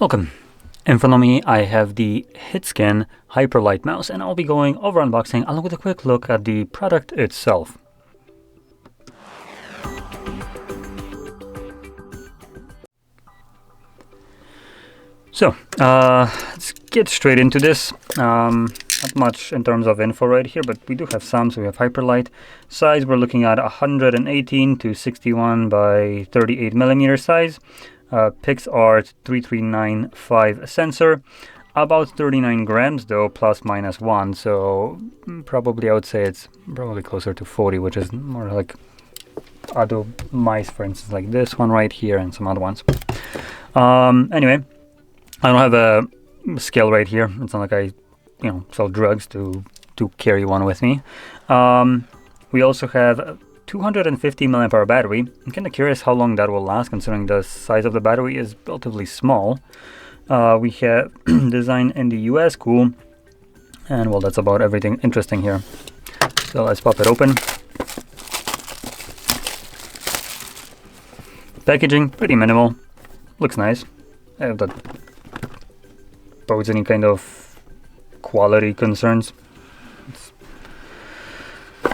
Welcome. In front of me I have the HITSCAN Hyperlight mouse, and I'll be going over unboxing along with a quick look at the product itself. So let's get straight into this. Not much in terms of info right here, but we do have some. So we have Hyperlight size. We're looking at 118 to 61 by 38 millimeter size. PixArt 3395 sensor, about 39 grams though, plus minus 1, so probably I would say it's probably closer to 40, which is more like other mice, for instance, like this one right here and some other ones. Anyway, I don't have a scale right here. It's not like I sell drugs to carry one with me. We also have 250 mAh battery. I'm kind of curious how long that will last, considering the size of the battery is relatively small. We have design in the US, cool. And well, that's about everything interesting here. So let's pop it open. Packaging, pretty minimal. Looks nice. I have that pose any kind of quality concerns.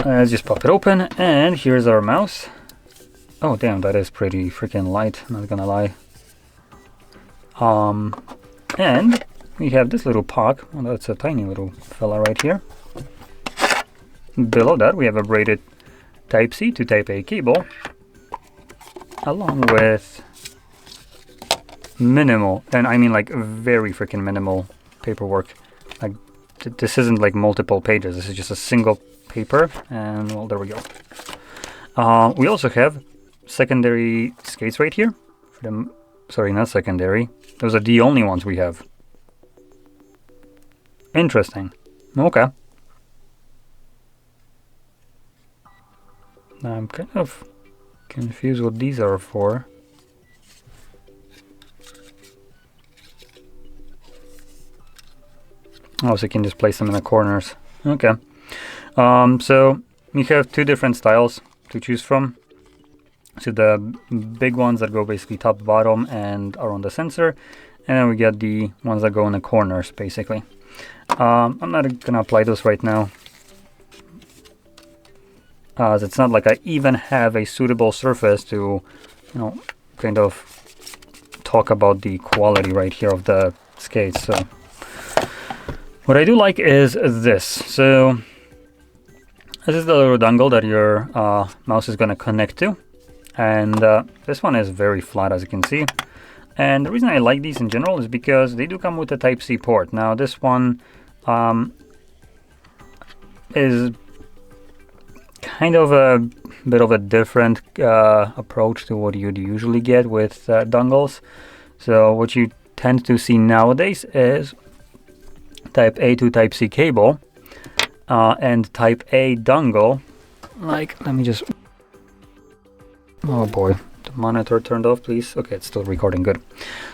Let's just pop it open, and here's our mouse. Oh damn, that is pretty freaking light, not gonna lie. And we have this little puck. Oh, that's a tiny little fella right here. Below that we have a braided Type-C to Type-A cable, along with minimal, and I mean like very freaking minimal paperwork. Like this isn't like multiple pages, this is just a single paper, and well, there we go. We also have secondary skates right here. Sorry, not secondary. Those are the only ones we have. Interesting. Okay. I'm kind of confused what these are for. Oh, so you can just place them in the corners. Okay. So we have two different styles to choose from. So the big ones that go basically top bottom and are on the sensor, and then we get the ones that go in the corners basically. I'm not gonna apply those right now, as it's not like I even have a suitable surface to kind of talk about the quality right here of the skates. So what I do like is this. So this is the little dongle that your mouse is going to connect to, and this one is very flat, as you can see. And the reason I like these in general is because they do come with a Type-C port. Now this one is kind of a bit of a different approach to what you'd usually get with dongles. So what you tend to see nowadays is Type-A to Type-C cable, and Type-A dongle. Like, let me just, oh boy, the monitor turned off, please. Okay, it's still recording, good.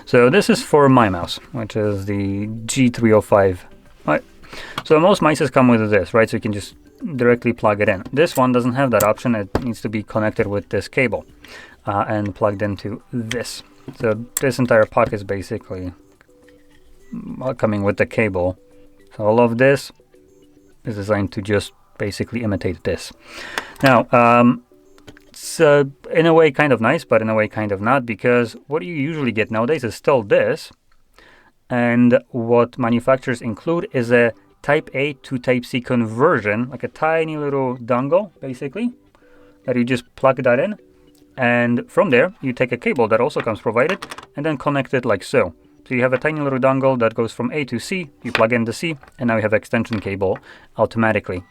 So this is for my mouse, which is the G305. Right. So most mices come with this, right? So you can just directly plug it in. This one doesn't have that option. It needs to be connected with this cable and plugged into this. So this entire puck is basically coming with the cable. So all of this is designed to just basically imitate this. Now, it's in a way kind of nice, but in a way kind of not, because what you usually get nowadays is still this, and what manufacturers include is a Type-A to Type-C conversion, like a tiny little dongle, basically, that you just plug that in, and from there you take a cable that also comes provided, and then connect it like so. So you have a tiny little dongle that goes from A to C, you plug in the C, and now you have extension cable automatically.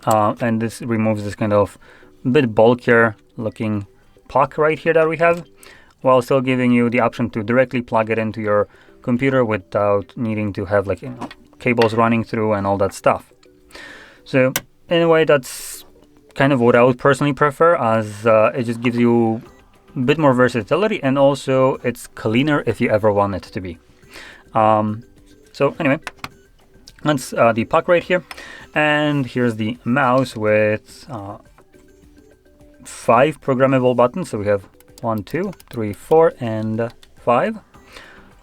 And this removes this kind of bit bulkier looking puck right here that we have, while still giving you the option to directly plug it into your computer without needing to have like cables running through and all that stuff. So in a way, that's kind of what I would personally prefer, as it just gives you a bit more versatility, and also it's cleaner if you ever want it to be. So anyway, that's the puck right here, and here's the mouse with 5 programmable buttons. So we have 1, 2, 3, 4, and 5.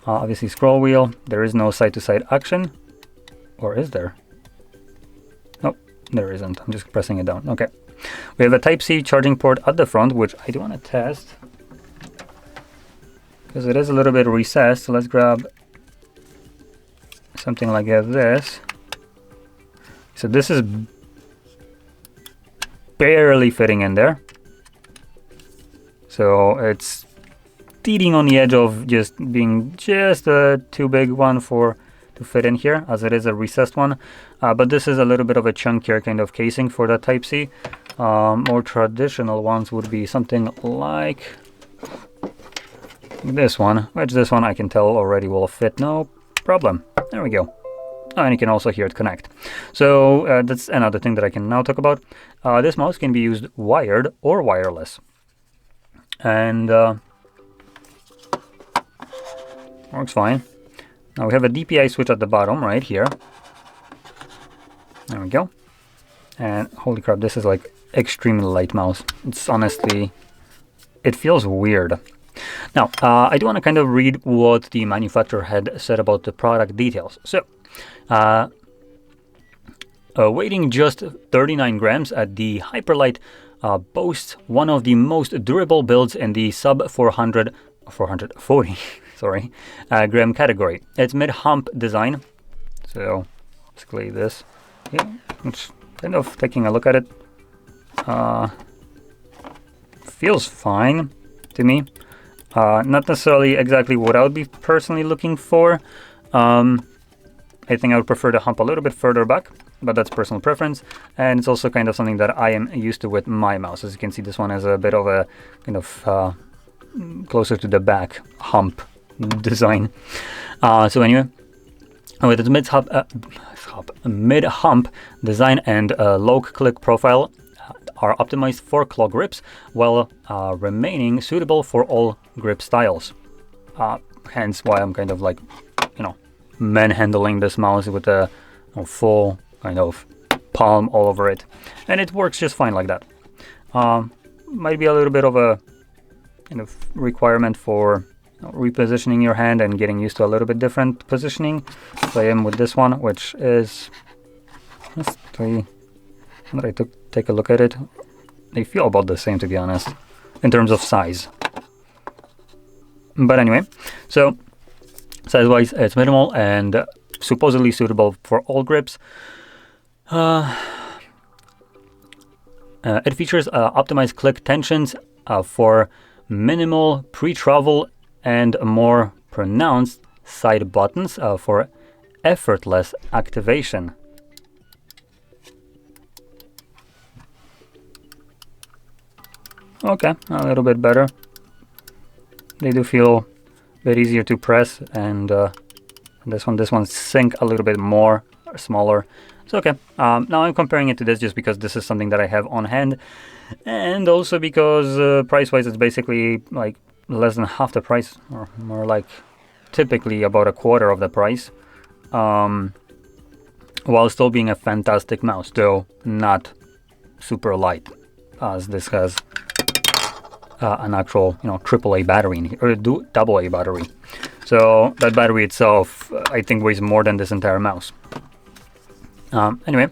Obviously scroll wheel. There is no side-to-side action. Or is there? Nope, there isn't. I'm just pressing it down. Okay. We have a Type-C charging port at the front, which I do want to test, because it is a little bit recessed. So let's grab something like this. So this is barely fitting in there. So it's teetering on the edge of just being just a too big one to fit in here, as it is a recessed one. But this is a little bit of a chunkier kind of casing for the Type-C. More traditional ones would be something like this one, which this one I can tell already will fit no problem. There we go. Oh, and you can also hear it connect. So that's another thing that I can now talk about. This mouse can be used wired or wireless. And works fine. Now we have a DPI switch at the bottom right here. There we go. And holy crap, this is like extremely light mouse. It's honestly, it feels weird. Now, I do want to kind of read what the manufacturer had said about the product details. So, weighing just 39 grams at the Hyperlight boasts one of the most durable builds in the sub 440 sorry, gram category. It's mid-hump design. So, basically this. Yeah, it's kind of taking a look at it. Feels fine to me. Not necessarily exactly what I would be personally looking for. I think I would prefer the hump a little bit further back, but that's personal preference. And it's also kind of something that I am used to with my mouse. As you can see, this one has a bit of a kind of closer to the back hump design. So anyway, with its mid-hump design and low click profile are optimized for claw grips while remaining suitable for all grip styles. Hence why I'm kind of like, you know, manhandling this mouse with a full kind of palm all over it. And it works just fine like that. Might be a little bit of a kind of requirement for repositioning your hand and getting used to a little bit different positioning. So I am with this one, which is, honestly, when I take a look at it, they feel about the same, to be honest, in terms of size. But anyway, so size-wise, it's minimal and supposedly suitable for all grips. It features optimized click tensions for minimal pre-travel and more pronounced side buttons for effortless activation. Okay, a little bit better. They do feel a bit easier to press, and this one sink a little bit more, or smaller. It's okay. Now I'm comparing it to this just because this is something that I have on hand, and also because price-wise it's basically like less than half the price, or more like typically about a quarter of the price, while still being a fantastic mouse, though not super light, as this has an actual, you know, AAA battery in here, or AA battery. So that battery itself, I think, weighs more than this entire mouse. Anyway,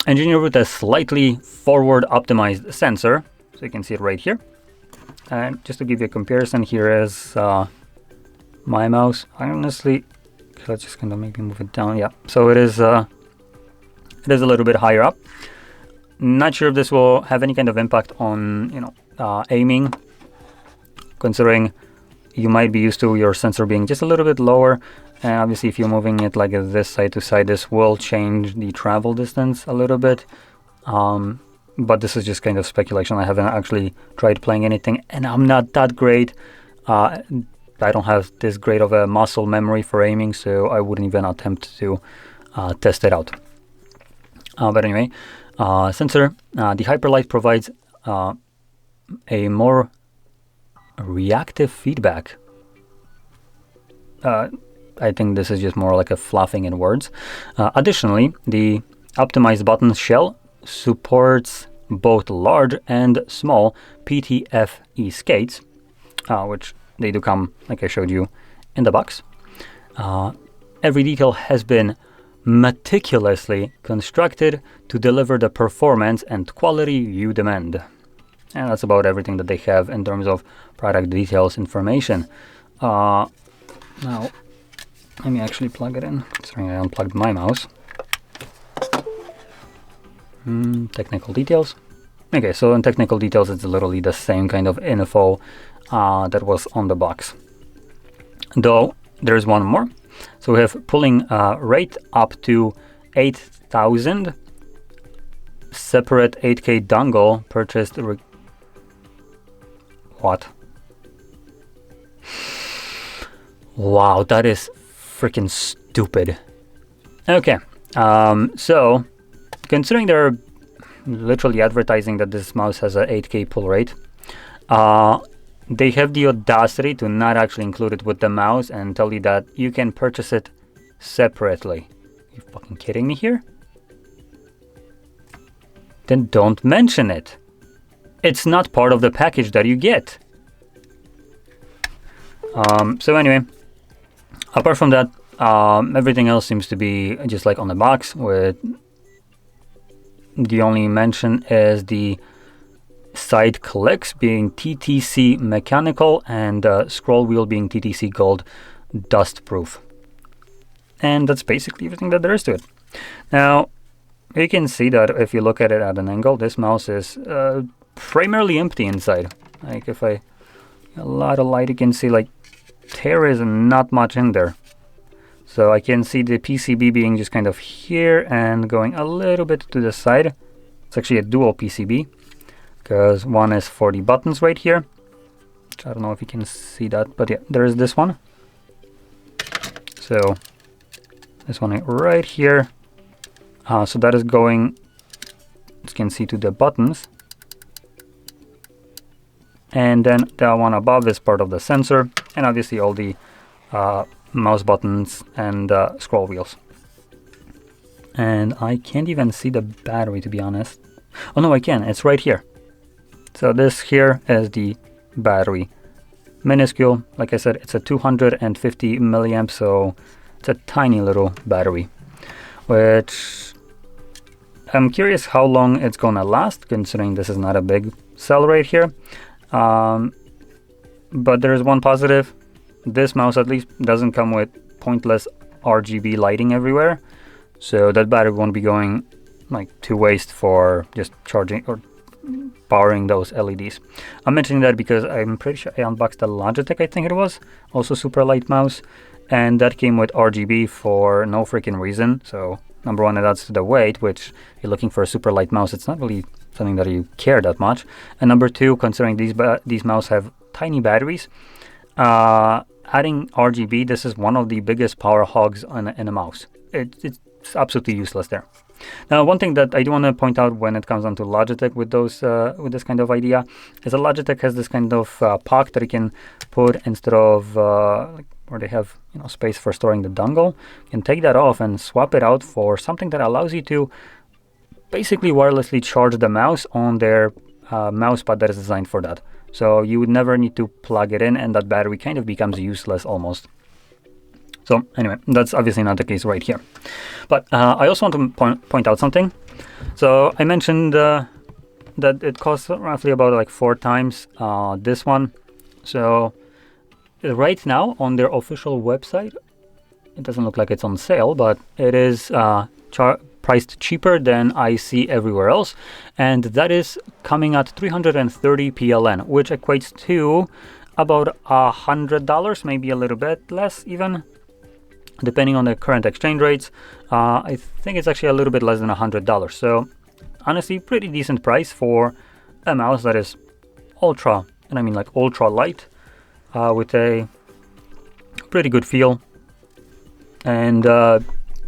engineered with a slightly forward optimized sensor, so you can see it right here. And just to give you a comparison, here is my mouse. I honestly, let's just kind of maybe move it down. Yeah, so it is a little bit higher up. Not sure if this will have any kind of impact on, you know, aiming, considering you might be used to your sensor being just a little bit lower. And obviously if you're moving it like this side to side, this will change the travel distance a little bit. But this is just kind of speculation. I haven't actually tried playing anything, and I'm not that great. I don't have this great of a muscle memory for aiming, so I wouldn't even attempt to test it out. But anyway, sensor, the Hyperlight provides a more reactive feedback. I think this is just more like a fluffing in words. Additionally, the optimized button shell supports both large and small PTFE skates, which they do come, like I showed you, in the box. Every detail has been meticulously constructed to deliver the performance and quality you demand. And that's about everything that they have in terms of product details information. Now, let me actually plug it in, considering I unplugged my mouse. Technical details. Okay, so in technical details, it's literally the same kind of info that was on the box. Though, there's one more. So we have pulling rate up to 8,000. Separate 8K dongle purchased. What? Wow, that is freaking stupid. Okay, so considering they're literally advertising that this mouse has a 8K pull rate, they have the audacity to not actually include it with the mouse and tell you that you can purchase it separately. You fucking kidding me here? Then don't mention it. It's not part of the package that you get. So anyway, apart from that, everything else seems to be just like on the box, with the only mention is the side clicks being TTC mechanical and scroll wheel being TTC gold dust proof. And that's basically everything that there is to it. Now, you can see that if you look at it at an angle, this mouse is primarily empty inside. Like if a lot of light, you can see like there is not much in there. So I can see the PCB being just kind of here and going a little bit to the side. It's actually a dual PCB, because one is for the buttons right here, which I don't know if you can see that, but yeah, there is this one. So this one right here, so that is going, as you can see, to the buttons, and then that one above is part of the sensor, and obviously all the mouse buttons and scroll wheels. And I can't even see the battery, to be honest. Oh no, I can, it's right here. So this here is the battery. Minuscule, like I said, it's a 250 milliamp, so it's a tiny little battery, which I'm curious how long it's gonna last, considering this is not a big cell right here. But there's one positive. This mouse at least doesn't come with pointless RGB lighting everywhere, so that battery won't be going like to waste for just charging or powering those LEDs. I'm mentioning that because I'm pretty sure I unboxed the Logitech, I think it was, also super light mouse, and that came with RGB for no freaking reason. So number one, it adds to the weight, which if you're looking for a super light mouse, it's not really something that you care that much. And number two, considering these mouse have tiny batteries, adding RGB, this is one of the biggest power hogs in a mouse. It's absolutely useless there. Now, one thing that I do want to point out when it comes down to Logitech with those with this kind of idea is that Logitech has this kind of pocket that you can put instead of where they have space for storing the dongle. You can take that off and swap it out for something that allows you to basically wirelessly charge the mouse on their mouse pad that is designed for that. So you would never need to plug it in, and that battery kind of becomes useless almost. So anyway, that's obviously not the case right here. But I also want to point out something. So I mentioned that it costs roughly about like 4 times this one. So right now on their official website, it doesn't look like it's on sale, but it is priced cheaper than I see everywhere else. And that is coming at 330 PLN, which equates to about $100, maybe a little bit less even, depending on the current exchange rates. I think it's actually a little bit less than $100. So honestly, pretty decent price for a mouse that is ultra, and I mean like ultra light, with a pretty good feel, and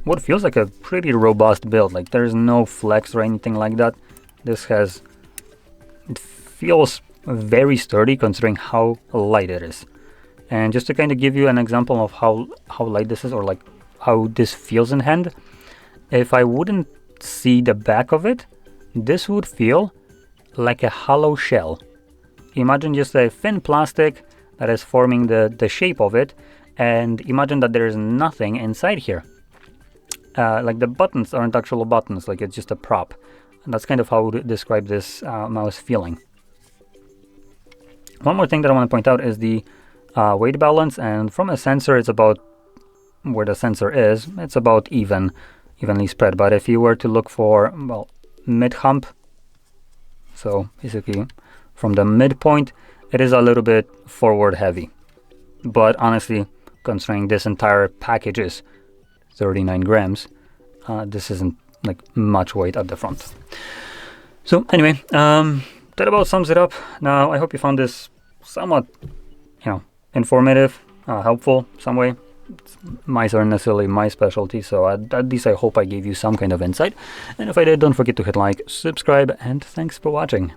what feels like a pretty robust build. Like there's no flex or anything like that. It feels very sturdy considering how light it is. And just to kind of give you an example of how light this is, or like how this feels in hand, if I wouldn't see the back of it, this would feel like a hollow shell. Imagine just a thin plastic that is forming the shape of it, and imagine that there is nothing inside here. Like the buttons aren't actual buttons, like it's just a prop. And that's kind of how I would describe this mouse feeling. One more thing that I want to point out is the weight balance, and from a sensor, it's about where the sensor is, it's about evenly spread. But if you were to look for, well, mid-hump, so basically from the midpoint, it is a little bit forward heavy. But honestly, considering this entire package is 39 grams, this isn't like much weight at the front. So anyway, that about sums it up. Now I hope you found this somewhat, informative, helpful some way. Mice aren't necessarily my specialty, so at least I hope I gave you some kind of insight. And if I did, don't forget to hit like, subscribe, and thanks for watching.